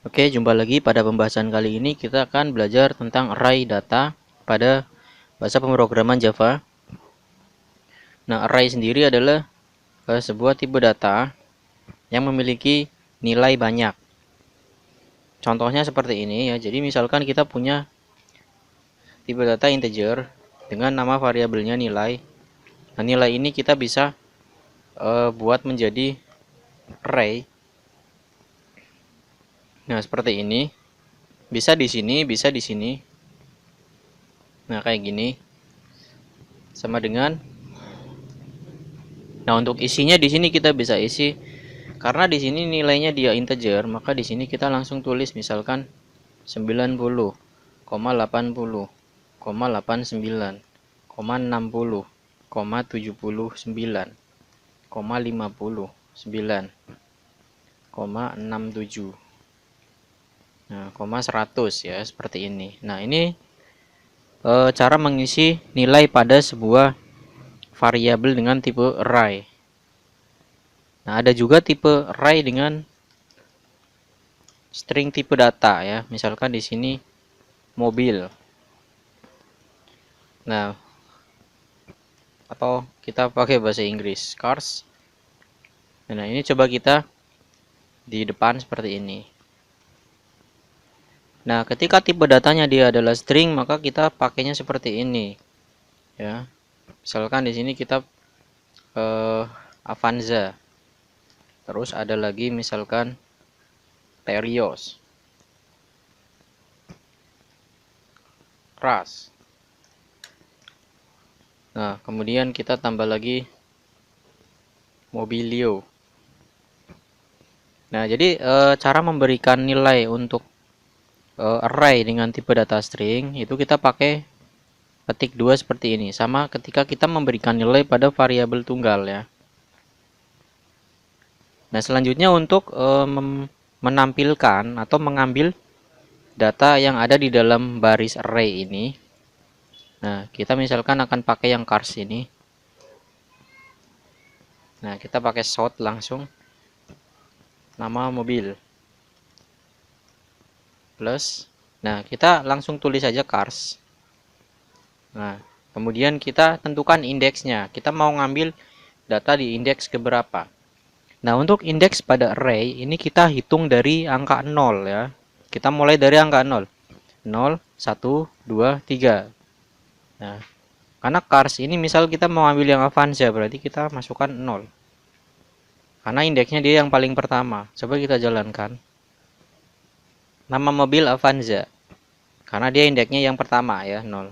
Oke, jumpa lagi pada pembahasan kali ini kita akan belajar tentang array data pada bahasa pemrograman Java. Nah, array sendiri adalah sebuah tipe data yang memiliki nilai banyak. Contohnya seperti ini ya. Jadi misalkan kita punya tipe data integer dengan nama variabelnya nilai. Nah, nilai ini kita bisa buat menjadi array. Nah, seperti ini. Bisa di sini, bisa di sini. Nah, kayak gini. Sama dengan. Nah, untuk isinya di sini kita bisa isi karena di sini nilainya dia integer, maka di sini kita langsung tulis misalkan 90,80,89,50,59,67. Nah, 100 ya, seperti ini. Nah, ini cara mengisi nilai pada sebuah variabel dengan tipe array. Nah, ada juga tipe array dengan string tipe data ya. Misalkan di sini mobil. Nah, atau kita pakai bahasa Inggris cars. Nah, ini coba kita di depan seperti ini. Nah, ketika tipe datanya dia adalah string, maka kita pakainya seperti ini. Ya. Misalkan di sini kita Avanza. Terus ada lagi misalkan Terios. Ras. Nah, kemudian kita tambah lagi Mobilio. Nah, jadi cara memberikan nilai untuk array dengan tipe data string itu kita pakai ketik 2 seperti ini. Sama ketika kita memberikan nilai pada variabel tunggal ya. Nah, selanjutnya untuk menampilkan atau mengambil data yang ada di dalam baris array ini. Nah, kita misalkan akan pakai yang cars ini. Nah, kita pakai sort langsung nama mobil plus. Nah, kita langsung tulis saja cars. Nah, kemudian kita tentukan indeksnya. Kita mau ngambil data di indeks keberapa. Nah, untuk indeks pada array ini kita hitung dari angka 0 ya. Kita mulai dari angka 0. 0, 1, 2, 3. Nah, karena cars ini misal kita mau ambil yang Avanza, berarti kita masukkan 0. Karena indeksnya dia yang paling pertama. Coba kita jalankan. Nama mobil Avanza. Karena dia indeksnya yang pertama ya, 0.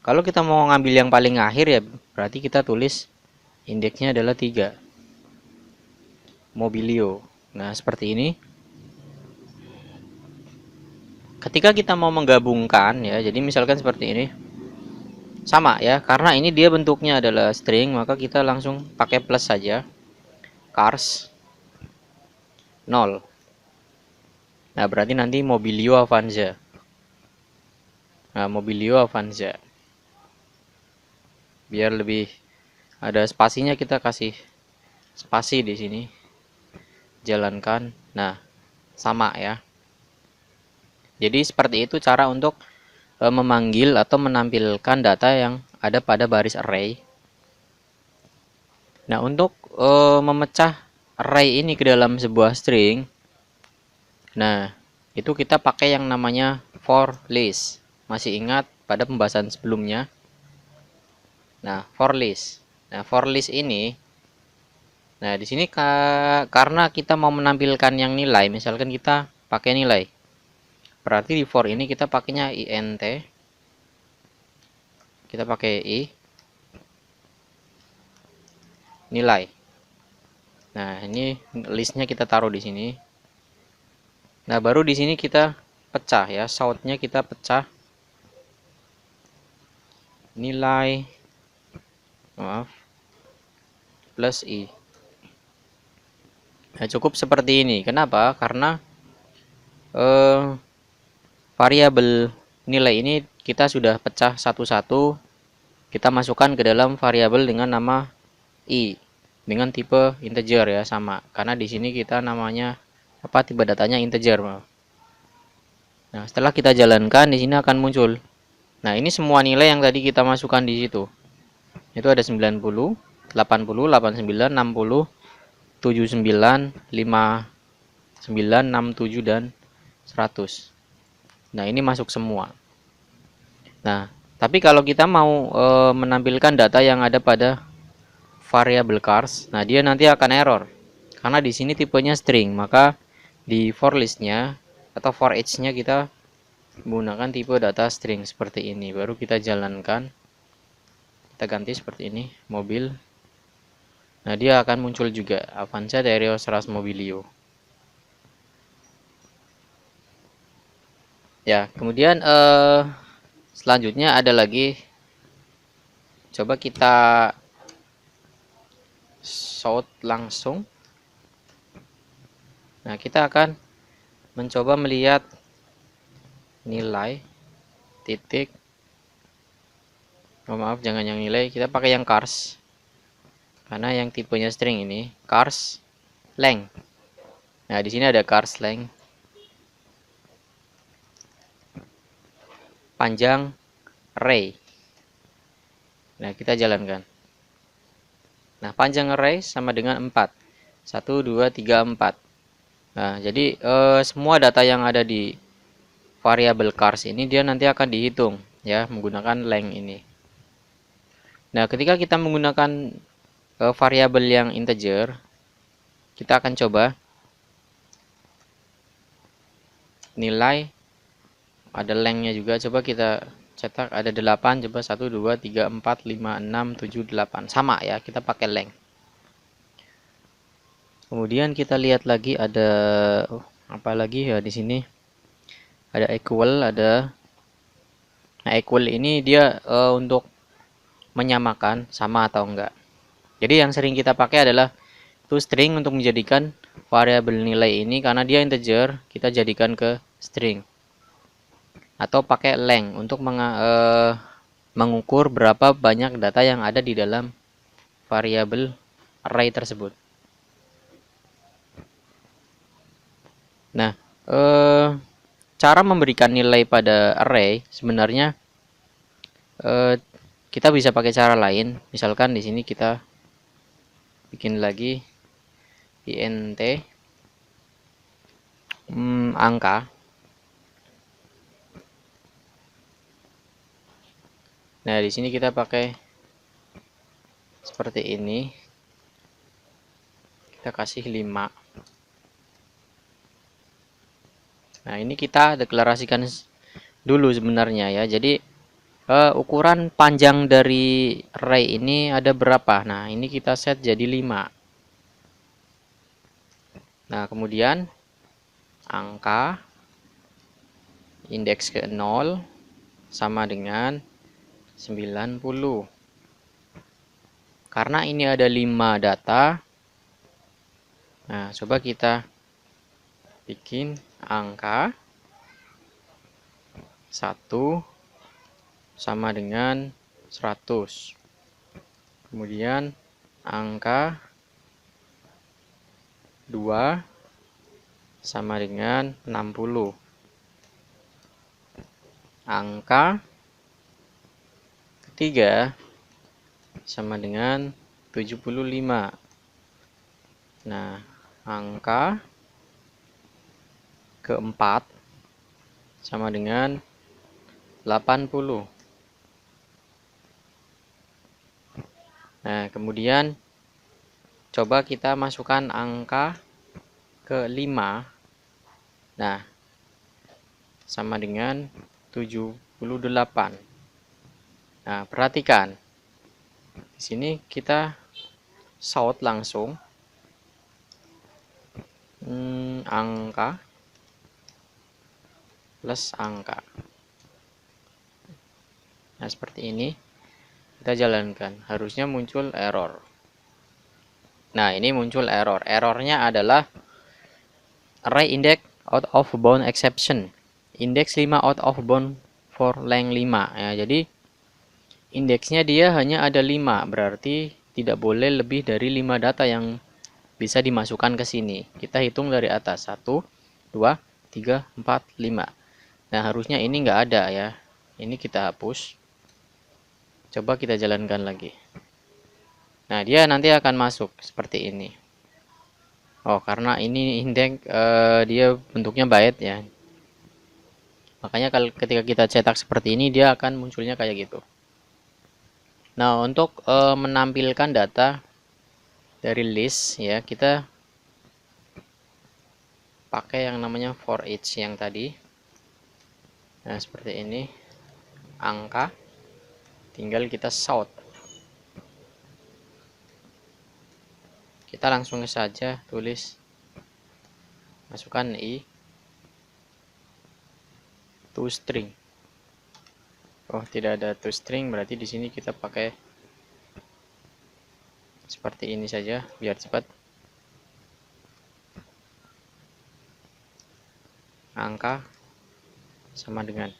Kalau kita mau ngambil yang paling akhir ya, berarti kita tulis indeksnya adalah 3. Mobilio. Nah, seperti ini. Ketika kita mau menggabungkan ya, jadi misalkan seperti ini. Sama ya, karena ini dia bentuknya adalah string, maka kita langsung pakai plus saja. Cars 0. Nah, berarti nanti Mobilio Avanza. Nah, Mobilio Avanza. Biar lebih ada spasinya, kita kasih spasi di sini. Jalankan. Nah, sama ya. Jadi seperti itu cara untuk memanggil atau menampilkan data yang ada pada baris array. Nah, untuk memecah array ini ke dalam sebuah string, nah, itu kita pakai yang namanya for list. Masih ingat pada pembahasan sebelumnya? Nah, for list. Nah, for list ini, nah di sini karena kita mau menampilkan yang nilai, misalkan kita pakai nilai. Berarti di for ini kita pakainya int. Kita pakai i nilai. Nah, ini listnya kita taruh di sini. Nah, baru di sini kita pecah ya, sortnya kita pecah. Nilai plus i. Nah, cukup seperti ini. Kenapa? Karena variabel nilai ini kita sudah pecah satu-satu, kita masukkan ke dalam variabel dengan nama i dengan tipe integer ya, sama karena di sini kita namanya tipe datanya integer. Nah, setelah kita jalankan di sini akan muncul. Nah, ini semua nilai yang tadi kita masukkan di situ. Itu ada 90, 80, 89, 60, 79, 59, 67 dan 100. Nah, ini masuk semua. Nah, tapi kalau kita mau menampilkan data yang ada pada variable cars, nah dia nanti akan error. Karena di sini tipenya string, maka di for list-nya atau for each-nya kita menggunakan tipe data string seperti ini. Baru kita jalankan. Kita ganti seperti ini, mobil. Nah, dia akan muncul juga Avanza Dario Seras Mobilio. Ya, kemudian selanjutnya ada lagi, coba kita sort langsung. Nah, kita akan mencoba melihat nilai titik. Oh, maaf, jangan yang nilai, kita pakai yang cars. Karena yang tipenya string ini cars length. Nah, di sini ada cars length. Panjang array. Nah, kita jalankan. Nah, panjang array sama dengan 4. 1, 2, 3, 4. Nah, jadi semua data yang ada di variabel cars ini dia nanti akan dihitung ya menggunakan length ini. Nah, ketika kita menggunakan variabel yang integer, kita akan coba nilai ada length-nya juga. Coba kita cetak ada 8, coba 1, 2, 3, 4, 5, 6, 7, 8. Sama ya, kita pakai length. Kemudian kita lihat lagi ada apa lagi ya di sini? Ada equal, ada. Nah, equal ini dia untuk menyamakan sama atau enggak. Jadi yang sering kita pakai adalah toString untuk menjadikan variabel nilai ini, karena dia integer, kita jadikan ke string. Atau pakai length untuk mengukur berapa banyak data yang ada di dalam variabel array tersebut. Nah, cara memberikan nilai pada array sebenarnya kita bisa pakai cara lain. Misalkan di sini kita bikin lagi int angka. Nah, di sini kita pakai seperti ini. Kita kasih 5. Nah, ini kita deklarasikan dulu sebenarnya ya. Jadi ukuran panjang dari array ini ada berapa? Nah, ini kita set jadi 5. Nah, kemudian angka indeks ke 0 sama dengan 90. Karena ini ada 5 data. Nah, coba kita bikin angka 1 sama dengan 100. Kemudian angka 2 sama dengan 60. Angka ketiga sama dengan 75. Nah, angka keempat sama dengan 80. Nah, kemudian coba kita masukkan angka ke-5. Nah, sama dengan 78. Nah, perhatikan. Di sini kita sort langsung angka plus angka. Nah, seperti ini. Kita jalankan, harusnya muncul error. Nah, ini muncul error. Errornya adalah array index out of bound exception. Indeks 5 out of bound for length 5. Ya, jadi indeksnya dia hanya ada 5, berarti tidak boleh lebih dari 5 data yang bisa dimasukkan ke sini. Kita hitung dari atas. 1, 2, 3, 4, 5. Nah, harusnya ini nggak ada ya. Ini kita hapus. Coba kita jalankan lagi. Nah, dia nanti akan masuk seperti ini. Oh, karena ini indeks dia bentuknya byte ya. Makanya kalau ketika kita cetak seperti ini, dia akan munculnya kayak gitu. Nah, untuk menampilkan data dari list ya, kita pakai yang namanya for each yang tadi. Nah, seperti ini. Angka. Tinggal kita sort. Kita langsung saja tulis, masukkan i toString. Oh, tidak ada toString, berarti di sini kita pakai seperti ini saja biar cepat. Angka sama dengan.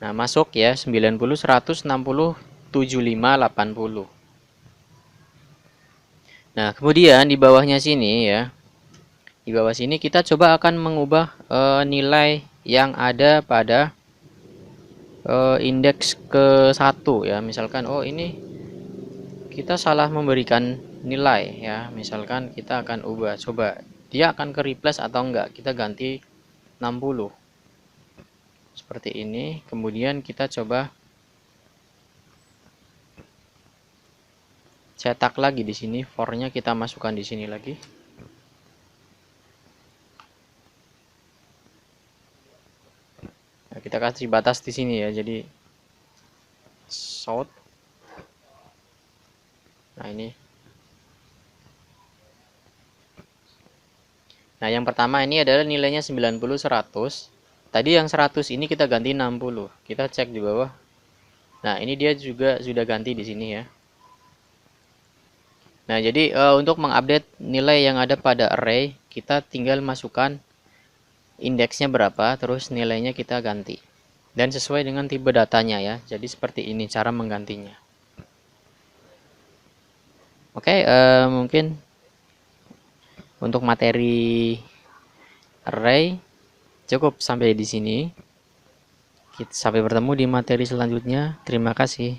Nah, masuk ya 90, 100, 60, 75, 80. Nah, kemudian di bawahnya sini ya. Di bawah sini kita coba akan mengubah nilai yang ada pada indeks ke-1 ya. Misalkan oh ini kita salah memberikan nilai ya. Misalkan kita akan ubah, coba dia akan ke replace atau enggak. Kita ganti 60. Seperti ini. Kemudian kita coba cetak lagi di sini, for-nya kita masukkan di sini lagi. Nah, kita kasih batas di sini ya, jadi sort. Nah, ini. Nah, yang pertama ini adalah nilainya 90, 100. Tadi yang 100 ini kita ganti 60. Kita cek di bawah. Nah, ini dia juga sudah ganti di sini ya. Nah, jadi untuk mengupdate nilai yang ada pada array, kita tinggal masukkan indeksnya berapa, terus nilainya kita ganti. Dan sesuai dengan tipe datanya ya. Jadi seperti ini cara menggantinya. Oke, mungkin untuk materi array cukup sampai di sini. Sampai bertemu di materi selanjutnya. Terima kasih.